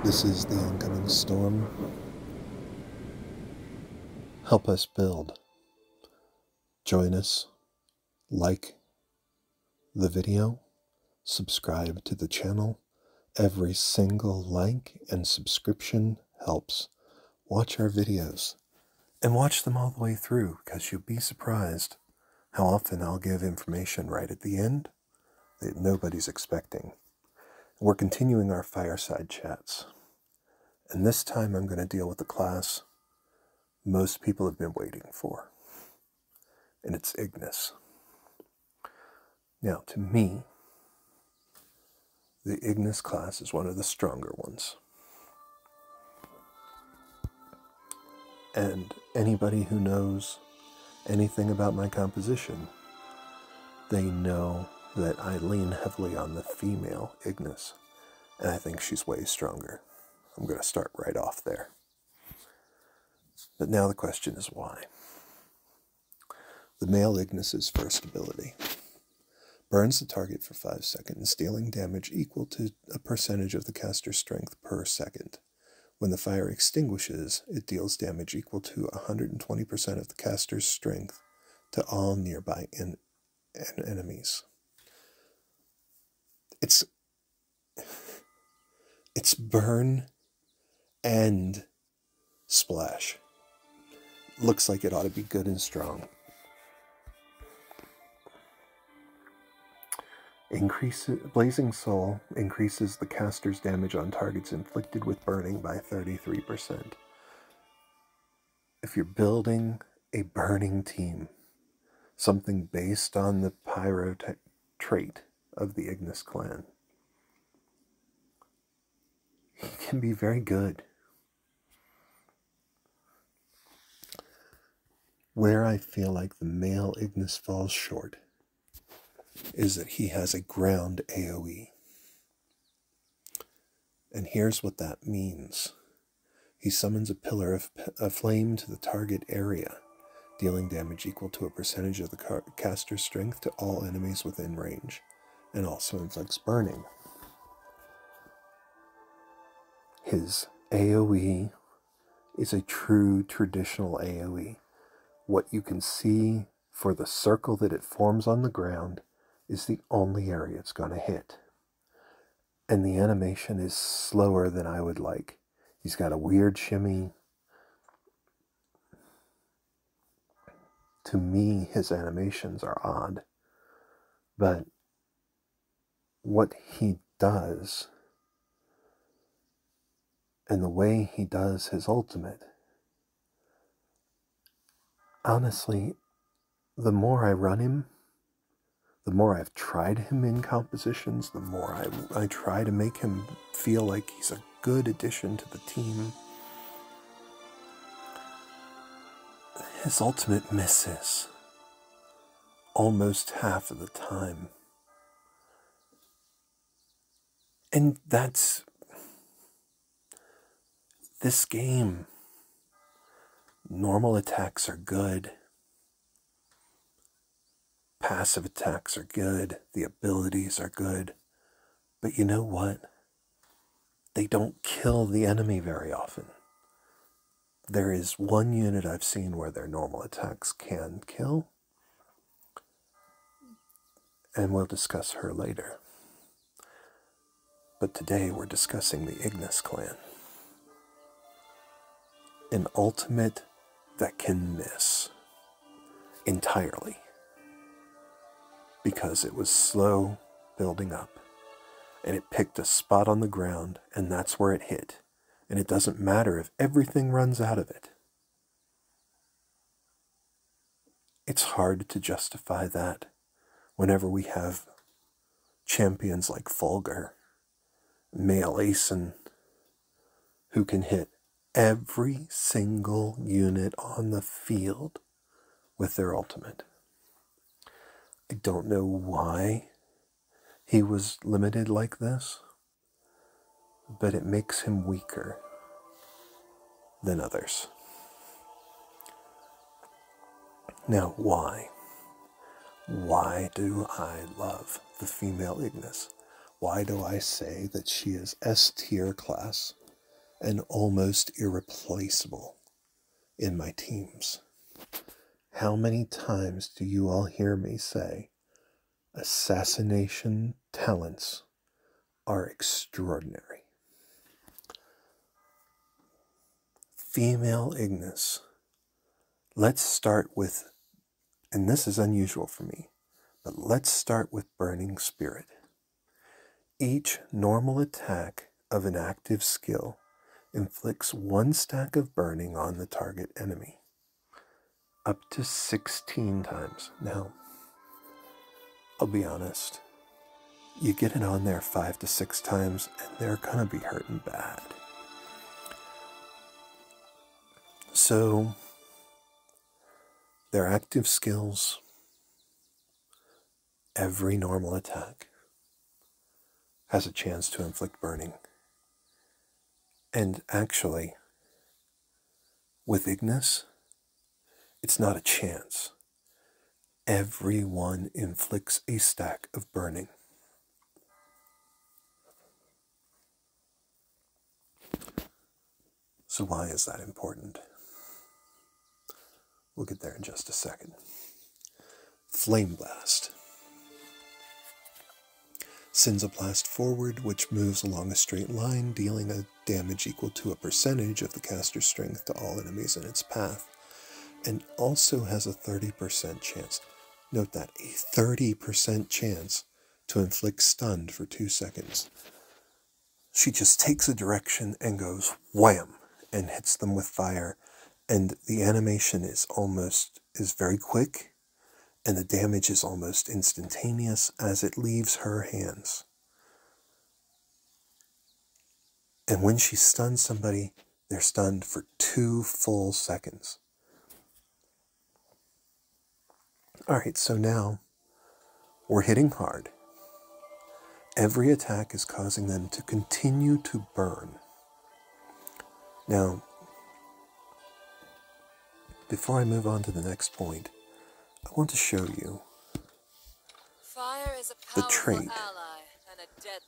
This is the oncoming storm. Help us build. Join us. Like the video. Subscribe to the channel. Every single like and subscription helps. Watch our videos. And watch them all the way through, because you'll be surprised how often I'll give information right at the end that nobody's expecting. We're continuing our fireside chats. And this time I'm going to deal with the class most people have been waiting for. And it's Ignis. Now, to me, the Ignis class is one of the stronger ones. And anybody who knows anything about my composition, they know that I lean heavily on the female Ignis. And I think she's way stronger. I'm going to start right off there. But now the question is why? The male Ignis's first ability burns the target for 5 seconds, dealing damage equal to a percentage of the caster's strength per second. When the fire extinguishes, it deals damage equal to 120% of the caster's strength to all nearby enemies. It's burn and splash. Looks like it ought to be good and strong. Blazing Soul increases the caster's damage on targets inflicted with burning by 33%. If you're building a burning team, something based on the pyro trait of the Ignis Clan, he can be very good. Where I feel like the male Ignis falls short is that he has a ground AoE. And here's what that means. He summons a pillar of flame to the target area, dealing damage equal to a percentage of the caster's strength to all enemies within range, and also inflicts burning. His AoE is a true traditional AoE. What you can see for the circle that it forms on the ground is the only area it's going to hit. And the animation is slower than I would like. He's got a weird shimmy. To me, his animations are odd. But what he does, and the way he does his ultimate, honestly, the more I run him, the more I've tried him in compositions, the more I try to make him feel like he's a good addition to the team, his ultimate misses almost half of the time. And that's this game. Normal attacks are good. Passive attacks are good. The abilities are good. But you know what? They don't kill the enemy very often. There is one unit I've seen where their normal attacks can kill. And we'll discuss her later. But today we're discussing the Ignis Clan. An ultimate that can miss entirely. Because it was slow building up. And it picked a spot on the ground, and that's where it hit. And it doesn't matter if everything runs out of it. It's hard to justify that whenever we have champions like Fulgur, male Aeson, who can hit every single unit on the field with their ultimate. I don't know why he was limited like this, but it makes him weaker than others. Now, why? Why do I love the female Ignis? Why do I say that she is S tier class and almost irreplaceable in my teams. How many times do you all hear me say, assassination talents are extraordinary? Female Ignis. Let's start with, and this is unusual for me, but let's start with Burning Spirit. Each normal attack of an active skill inflicts 1 stack of burning on the target enemy, up to 16 times. Now, I'll be honest, you get it on there 5 to 6 times, and they're gonna be hurting bad. So, their active skills, every normal attack has a chance to inflict burning. And actually, with Ignis, it's not a chance. Everyone inflicts a stack of burning. So why is that important? We'll get there in just a second. Flame Blast sends a blast forward which moves along a straight line, dealing a damage equal to a percentage of the caster's strength to all enemies in its path, and also has a 30% chance. Note that, a 30% chance to inflict stun for 2 seconds. She just takes a direction and goes wham and hits them with fire, and the animation is very quick, and the damage is almost instantaneous as it leaves her hands. And when she stuns somebody, they're stunned for 2 full seconds. Alright, so now we're hitting hard. Every attack is causing them to continue to burn. Now, before I move on to the next point, I want to show you Fire is a the trait,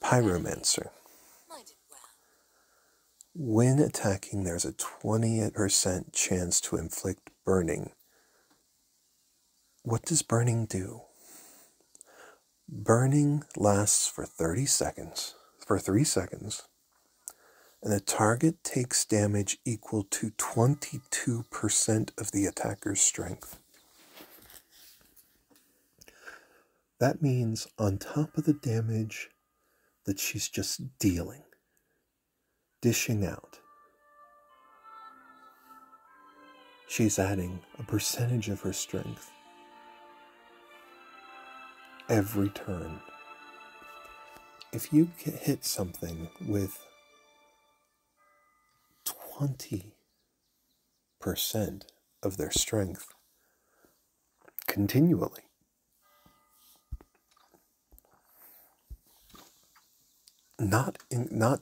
Pyromancer. When attacking, there's a 20% chance to inflict burning. What does burning do? Burning lasts for 3 seconds, and the target takes damage equal to 22% of the attacker's strength. That means on top of the damage that she's just dealing, dishing out, she's adding a percentage of her strength every turn. If you hit something with 20% of their strength continually, not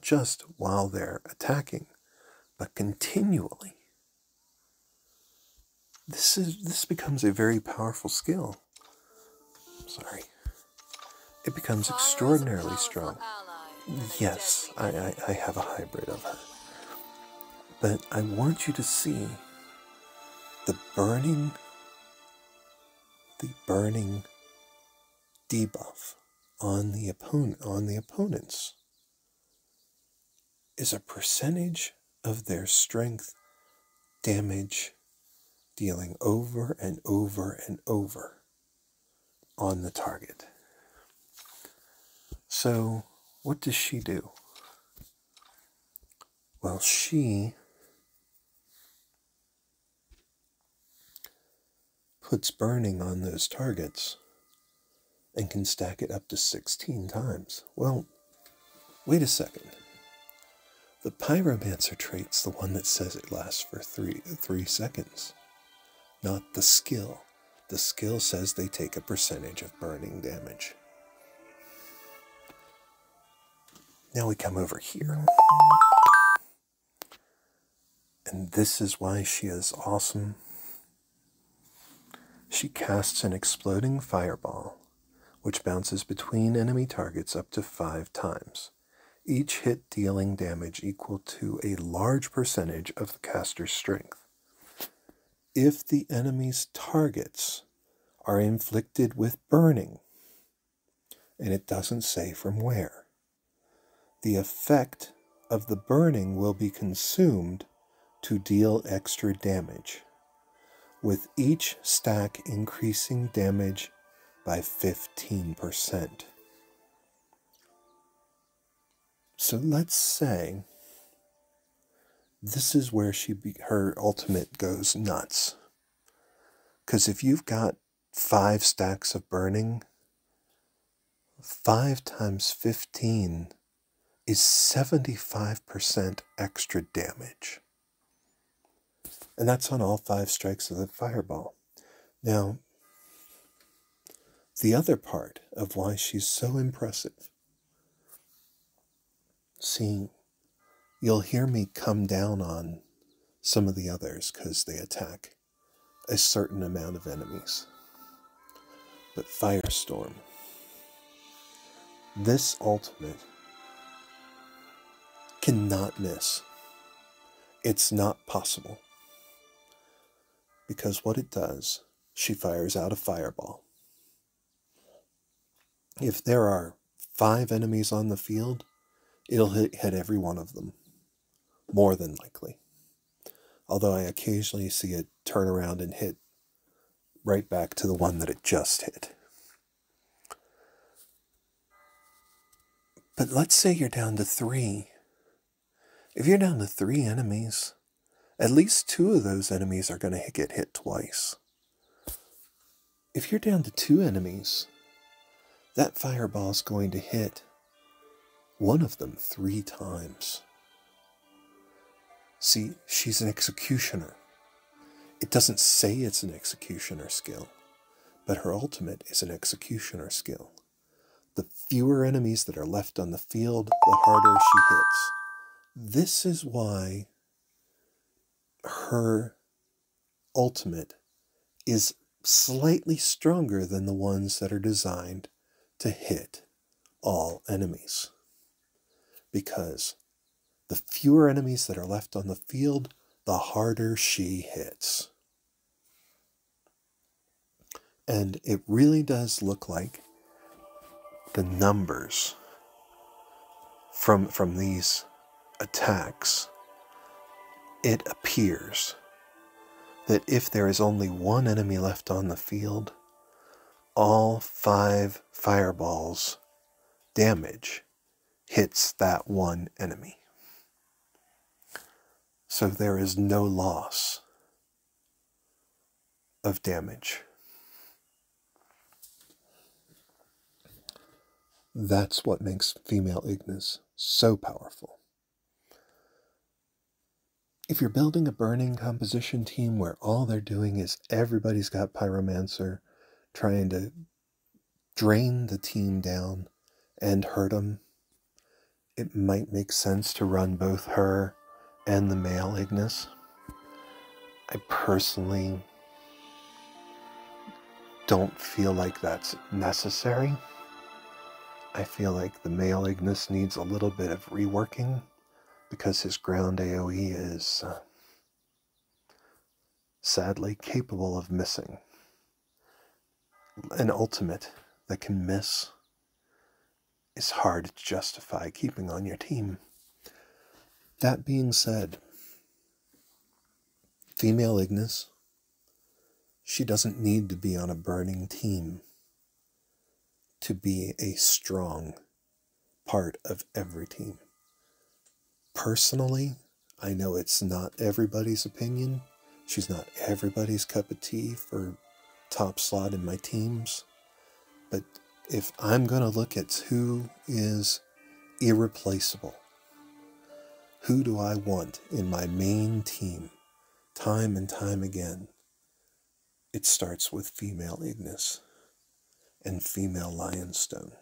just while they're attacking, but continually, this becomes a very powerful skill. Sorry. It becomes extraordinarily strong. Yes, I have a hybrid of her. But I want you to see the burning debuff on the opponents is a percentage of their strength damage dealing over and over and over on the target. So, what does she do? Well, she puts burning on those targets and can stack it up to 16 times. Well, wait a second. The Pyromancer trait's the one that says it lasts for 3 seconds, not the skill. The skill says they take a percentage of burning damage. Now we come over here. And this is why she is awesome. She casts an exploding fireball, which bounces between enemy targets up to 5 times. each hit dealing damage equal to a large percentage of the caster's strength. If the enemy's targets are inflicted with burning, and it doesn't say from where, the effect of the burning will be consumed to deal extra damage, with each stack increasing damage by 15%. So let's say this is where her ultimate goes nuts. Because if you've got 5 stacks of burning, 5 times 15 is 75% extra damage. And that's on all 5 strikes of the fireball. Now, the other part of why she's so impressive. See, you'll hear me come down on some of the others because they attack a certain amount of enemies. But Firestorm, this ultimate cannot miss. It's not possible. Because what it does, she fires out a fireball. If there are 5 enemies on the field, it'll hit every one of them. More than likely. Although I occasionally see it turn around and hit right back to the one that it just hit. But let's say you're down to 3. If you're down to 3 enemies, at least 2 of those enemies are going to get hit twice. If you're down to 2 enemies, that fireball is going to hit one of them 3 times. See, she's an executioner. It doesn't say it's an executioner skill, but her ultimate is an executioner skill. The fewer enemies that are left on the field, the harder she hits. This is why her ultimate is slightly stronger than the ones that are designed to hit all enemies. Because the fewer enemies that are left on the field, the harder she hits. And it really does look like the numbers from these attacks. It appears that if there is only 1 enemy left on the field, all 5 fireballs damage hits that 1 enemy. So there is no loss of damage. That's what makes female Ignis so powerful. If you're building a burning composition team where all they're doing is everybody's got Pyromancer trying to drain the team down and hurt them, it might make sense to run both her and the male Ignis. I personally don't feel like that's necessary. I feel like the male Ignis needs a little bit of reworking because his ground AoE is sadly capable of missing. An ultimate that can miss is hard to justify keeping on your team. That being said, female Ignis, she doesn't need to be on a burning team to be a strong part of every team. Personally, I know it's not everybody's opinion. She's not everybody's cup of tea for top slot in my teams. But if I'm going to look at who is irreplaceable, who do I want in my main team, time and time again, it starts with female Ignis and female Lionstone.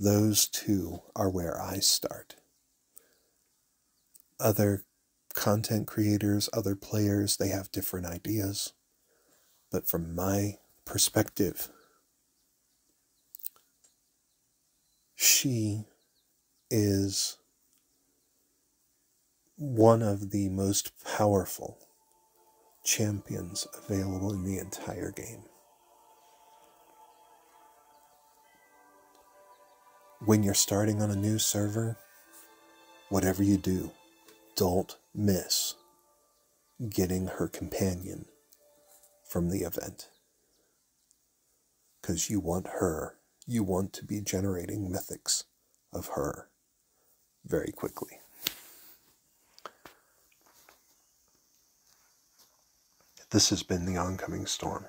Those 2 are where I start. Other content creators, other players, they have different ideas. But from my perspective, she is one of the most powerful champions available in the entire game. When you're starting on a new server, whatever you do, don't miss getting her companion from the event. Because you want to be generating mythics of her very quickly. This has been The Oncoming Storm.